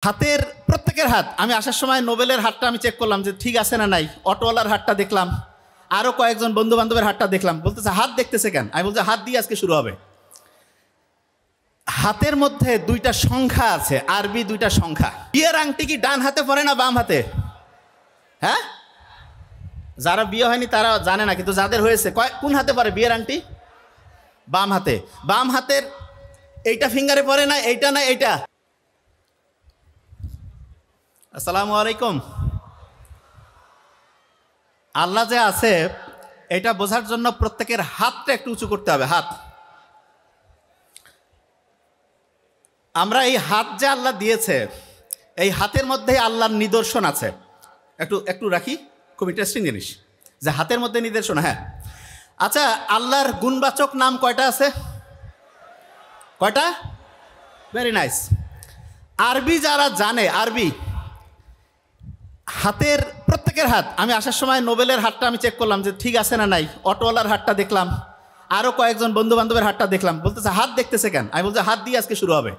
হাতের প্রত্যেকের হাত, আমি আসার সময় নোবেলের হাতটা আমি চেক করলাম যে ঠিক আছে না নাই, অটোওয়ালার হাতটা দেখলাম, আরও কয়েকজন বন্ধু বান্ধবের হাতটা দেখলাম, বলতেছে হাত দেখতেছে কেন? আমি বলছি হাত দিয়ে আজকে শুরু হবে। হাতের মধ্যে দুইটা সংখ্যা আছে, আরবি দুইটা সংখ্যা। বিয়ের আংটি কি ডান হাতে পরে না বাম হাতে? হ্যাঁ, যারা বিয়ে হয়নি তারা জানে না, কিন্তু যাদের হয়েছে কোন হাতে পরে বিয়ের আংটি? বাম হাতে। বাম হাতের এইটা ফিঙ্গারে পরে না, এইটা না এইটা? আসসালামু আলাইকুম। আল্লাহ যে আছে এটা বোঝার জন্য প্রত্যেকের হাতটা একটু উঁচু করতে হবে। হাত, আমরা এই হাত যে আল্লাহ দিয়েছে, এই হাতের মধ্যে আল্লাহর নিদর্শন আছে। একটু একটু রাখি, খুব ইন্টারেস্টিং জিনিস যে হাতের মধ্যে নিদর্শন। হ্যাঁ, আচ্ছা, আল্লাহর গুণবাচক নাম কয়টা আছে? কয়টা? Very nice. আরবি যারা জানে, আরবি হাতের প্রত্যেকের হাত, আমি আসার সময় নোবেলের হাতটা আমি চেক করলাম যে ঠিক আছে না নাই, অটোওয়ালার হাতটা দেখলাম, আরও কয়েকজন বন্ধু বান্ধবের হাতটা দেখলাম, বলতেছে হাত দেখতেছে কেন? আমি বলছি হাত দিয়ে আজকে শুরু হবে।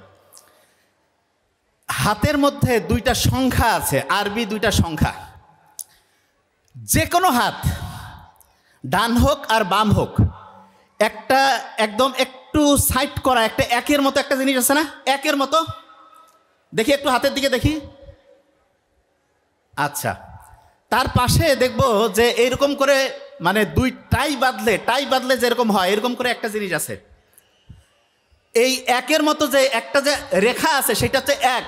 হাতের মধ্যে দুইটা সংখ্যা আছে, আরবি দুইটা সংখ্যা। যে কোনো হাত, ডান হোক আর বাম হোক, একটা একদম একটু সাইড করা একটা একের মতো একটা জিনিস আছে না, একের মতো। দেখি একটু হাতের দিকে দেখি। আচ্ছা, তার পাশে দেখবো যে এরকম করে মানে দুই টাই বাঁধলে যেরকম হয় এরকম করে একটা জিনিস আছে। এই একের মতো যে একটা যে রেখা আছে সেটা হচ্ছে এক,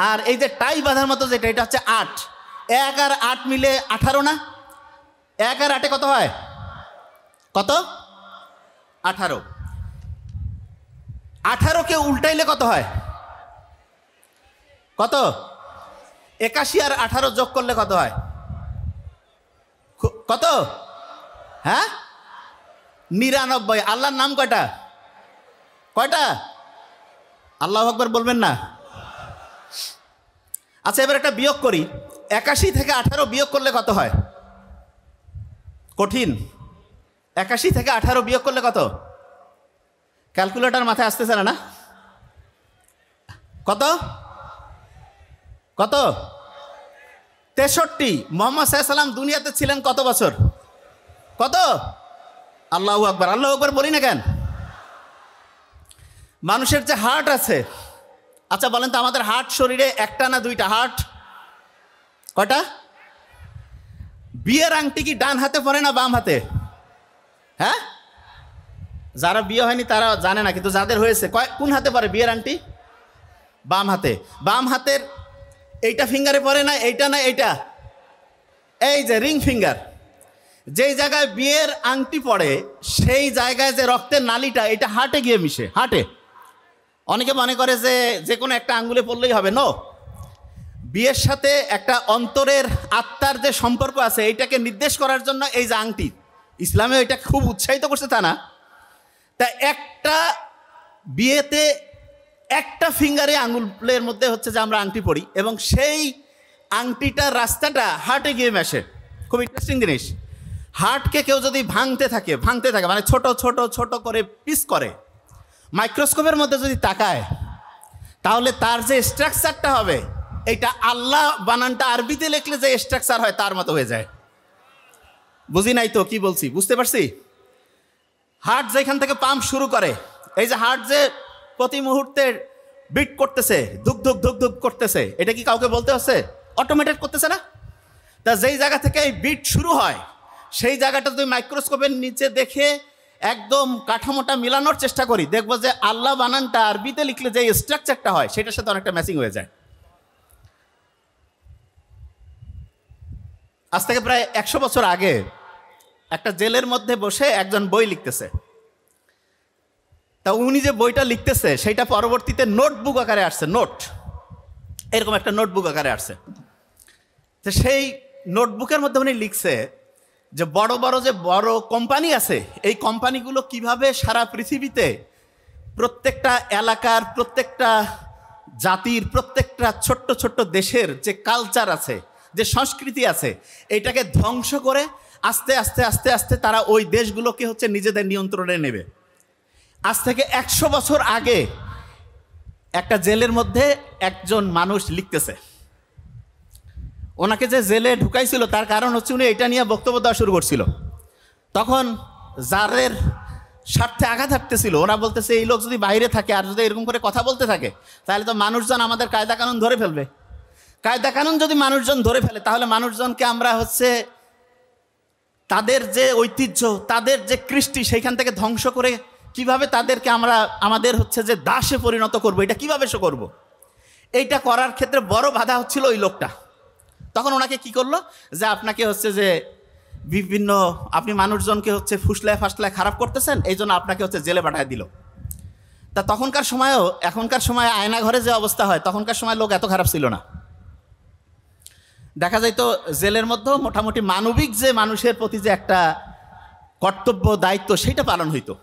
আর এই যে টাই বাঁধার মতো যেটা এটা হচ্ছে 8। 1 আর 8 মিলে 18 না? 1 আর 8 কত হয়? কত? 18। 18কে উল্টাইলে কত হয়? কত? 81 আর 18 যোগ করলে কত হয়? কত? হ্যাঁ, 99। আল্লাহর নাম কয়টা? কয়টা? আল্লাহু আকবার বলবেন না? আচ্ছা, এবার একটা বিয়োগ করি। 81 থেকে 18 বিয়োগ করলে কত হয়? কঠিন। 81 থেকে 18 বিয়োগ করলে কত? ক্যালকুলেটর মাথায় আসতেছে না? কত? কত? 63। মুহাম্মদ সাল্লাল্লাহু আলাইহি সাল্লাম দুনিয়াতে ছিলেন কত বছর? কত? আল্লাহু আকবার। আল্লাহু আকবার বলি না কেন? মানুষের যে হার্ট আছে, আচ্ছা বলেন তো, আমাদের হার্ট শরীরে একটা না দুইটা? হার্ট কয়টা? বিয়ের আংটি কি ডান হাতে পরে না বাম হাতে? হ্যাঁ, যারা বিয়ে হয়নি তারা জানে না, কিন্তু যাদের হয়েছে কোন হাতে পরে বিয়ের আংটি? বাম হাতে। বাম হাতের এইটা ফিঙ্গারে পরে না, এইটা না এইটা? এই যে রিং ফিঙ্গার, যেই জায়গায় বিয়ের আংটি পড়ে সেই জায়গায় যে রক্তের নালিটা, এটা হার্টে গিয়ে মিশে। হার্টে অনেকে মনে করে যে যে কোনো একটা আঙ্গুলে পড়লেই হবে। নো, বিয়ের সাথে একটা অন্তরের আত্মার যে সম্পর্ক আছে এইটাকে নির্দেশ করার জন্য এই যে আংটি, ইসলামে এটা খুব উৎসাহিত করছে তা না। তা একটা বিয়েতে একটা ফিঙ্গারে আঙুলের মধ্যে হচ্ছে যে আমরা আংটি পড়ি, এবং সেই আংটিটার রাস্তাটা হার্টে গিয়ে মেশে। খুব ইন্টারেস্টিং জিনিস। হার্টকে কেউ যদি ভাঙতে থাকে মানে ছোট ছোট ছোট করে পিস করে, মাইক্রোস্কোপের মধ্যে যদি তাকায়, তাহলে তার যে স্ট্রাকচারটা হবে, এইটা আল্লাহ বানানটা আরবিতে লিখলে যে স্ট্রাকচার হয় তার মতো হয়ে যায়। বুঝি নাই তো কি বলছি? বুঝতে পারছি? হার্ট যেখান থেকে পাম্প শুরু করে, এই যে হার্ট যে প্রতি মুহূর্তে বিট করতেছে, ধুক ধুক ধুক ধুক করতেছে, এটা কি কাউকে বলতে হচ্ছে? অটোমেটেড করতেছে না? তা যেই জায়গা থেকে এই বিট শুরু হয় সেই জায়গাটা যদি মাইক্রোস্কোপের নিচে দেখে একদম কাঠামোটা মিলানোর চেষ্টা করি, দেখবো যে আল্লাহ বানানটা আরবিতে লিখলে যে স্ট্রাকচারটা হয় সেটার সাথে অনেকটা ম্যাচিং হয়ে যায়। আজ থেকে প্রায় 100 বছর আগে একটা জেলের মধ্যে বসে একজন বই লিখতেছে। তা উনি যে বইটা লিখতেছে সেটা পরবর্তীতে নোটবুক আকারে আসছে। এরকম একটা নোটবুক আকারে আসছে। তো সেই নোটবুকের মধ্যে উনি লিখছে যে বড় বড় কোম্পানি আছে, এই কোম্পানিগুলো কিভাবে সারা পৃথিবীতে প্রত্যেকটা এলাকার, প্রত্যেকটা জাতির, প্রত্যেকটা ছোট্ট ছোট্ট দেশের যে কালচার আছে, যে সংস্কৃতি আছে, এটাকে ধ্বংস করে আস্তে আস্তে আস্তে আস্তে তারা ওই দেশগুলোকে হচ্ছে নিজেদের নিয়ন্ত্রণে নেবে। আজ থেকে 100 বছর আগে একটা জেলের মধ্যে একজন মানুষ লিখতেছে, ওনাকে যে জেলে ঢুকাইছিল তার কারণ হচ্ছে উনি এটা নিয়ে বক্তব্য দেওয়া শুরু করছিল। তখন যাদের স্বার্থে আঘাত হাঁটতেছিল ওরা বলতেছে এই লোক যদি বাইরে থাকে আর যদি এরকম করে কথা বলতে থাকে তাহলে তো মানুষজন আমাদের কায়দা কানুন ধরে ফেলবে। কায়দা কানুন যদি মানুষজন ধরে ফেলে তাহলে মানুষজনকে আমরা হচ্ছে তাদের যে ঐতিহ্য, তাদের যে কৃষ্টি সেইখান থেকে ধ্বংস করে কিভাবে তাদেরকে আমরা আমাদের হচ্ছে যে দাসে পরিণত করব, এটা কিভাবে শো করব, এইটা করার ক্ষেত্রে বড় বাধা হচ্ছিল ওই লোকটা। তখন ওনাকে কি করলো যে আপনাকে হচ্ছে যে বিভিন্ন আপনি মানুষজনকে হচ্ছে ফুসলায় ফাসলায় খারাপ করতেছেন, এই জন্য আপনাকে হচ্ছে জেলে পাঠায় দিল। তা তখনকার সময়ও এখনকার সময় আয়না ঘরে যে অবস্থা হয় তখনকার সময় লোক এত খারাপ ছিল না। দেখা যায় তো জেলের মধ্যেও মোটামুটি মানবিক যে মানুষের প্রতি যে একটা কর্তব্য দায়িত্ব সেটা পালন হইতো।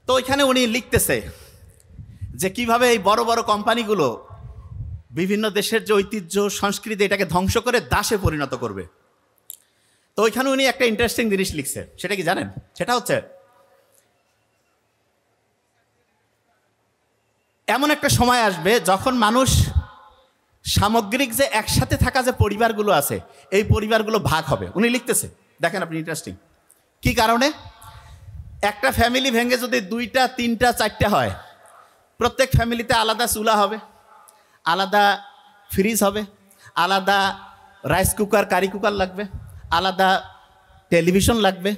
তো ওইখানে উনি লিখতেছে যে কিভাবে এই বড় বড় কোম্পানিগুলো বিভিন্ন দেশের যে ঐতিহ্য সংস্কৃতি এটাকে ধ্বংস করে দাসে পরিণত করবে। তো ওইখানে উনি একটা ইন্টারেস্টিং জিনিস লিখছে, সেটা কি জানেন? সেটা হচ্ছে এমন একটা সময় আসবে যখন মানুষ সামগ্রিক যে একসাথে থাকা যে পরিবারগুলো আছে এই পরিবারগুলো ভাগ হবে। উনি লিখতেছে, দেখেন আপনি ইন্টারেস্টিং কি কারণে, একটা ফ্যামিলি ভেঙে যদি 2টা 3টা 4টা হয়, প্রত্যেক ফ্যামিলিতে আলাদা চুলা হবে, আলাদা ফ্রিজ হবে, আলাদা রাইস কুকার কারি কুকার লাগবে, আলাদা টেলিভিশন লাগবে।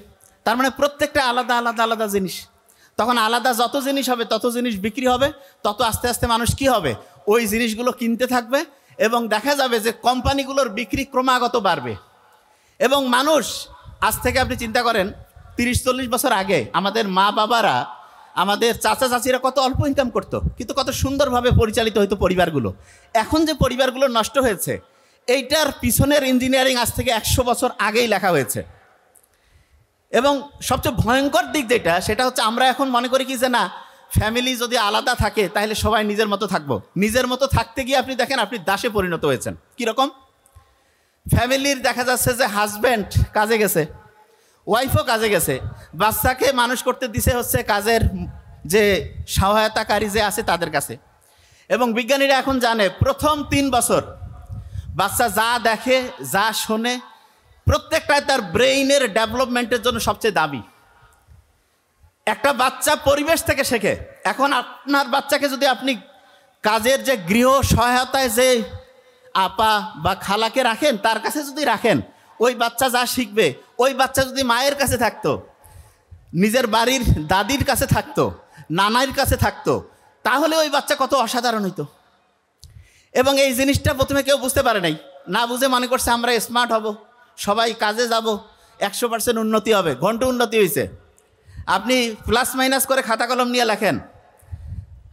তার মানে প্রত্যেকটা আলাদা আলাদা আলাদা জিনিস। তখন আলাদা যত জিনিস হবে তত জিনিস বিক্রি হবে, তত আস্তে আস্তে মানুষ কি হবে ওই জিনিসগুলো কিনতে থাকবে এবং দেখা যাবে যে কোম্পানিগুলোর বিক্রি ক্রমাগত বাড়বে। এবং মানুষ আজ থেকে আপনি চিন্তা করেন 30-40 বছর আগে আমাদের মা বাবারা আমাদের চাচা চাচিরা কত অল্প ইনকাম করতো, কিন্তু কত সুন্দরভাবে পরিচালিত হতো পরিবারগুলো। এখন যে পরিবারগুলো নষ্ট হয়েছে এইটার পিছনের ইঞ্জিনিয়ারিং আজ থেকে 100 বছর আগেই লেখা হয়েছে। এবং সবচেয়ে ভয়ঙ্কর দিক যেটা সেটা হচ্ছে আমরা এখন মনে করি কি যে না ফ্যামিলি যদি আলাদা থাকে তাহলে সবাই নিজের মতো থাকবো। নিজের মতো থাকতে গিয়ে আপনি দেখেন আপনি দাসে পরিণত হয়েছেন। কীরকম? ফ্যামিলির দেখা যাচ্ছে যে হাজব্যান্ড কাজে গেছে, ওয়াইফও কাজে গেছে, বাচ্চাকে মানুষ করতে দিছে হচ্ছে কাজের যে সহায়তাকারী যে আছে তাদের কাছে। এবং বিজ্ঞানীরা এখন জানে প্রথম 3 বছর বাচ্চা যা দেখে যা শোনে প্রত্যেকটাই তার ব্রেইনের ডেভেলপমেন্টের জন্য সবচেয়ে দামি। একটা বাচ্চা পরিবেশ থেকে শেখে। এখন আপনার বাচ্চাকে যদি আপনি কাজের যে গৃহ সহায়তায় যে আপা বা খালাকে রাখেন তার কাছে যদি রাখেন ওই বাচ্চা যা শিখবে, ওই বাচ্চা যদি মায়ের কাছে থাকতো, নিজের বাড়ির দাদির কাছে থাকতো, নানার কাছে থাকতো, তাহলে ওই বাচ্চা কত অসাধারণ হইতো। এবং এই জিনিসটা প্রথমে কেউ বুঝতে পারে নাই, না বুঝে মনে করছে আমরা স্মার্ট হব, সবাই কাজে যাব, 100% উন্নতি হবে। ঘন্টা উন্নতি হয়েছে। আপনি প্লাস মাইনাস করে খাতা কলম নিয়ে লেখেন,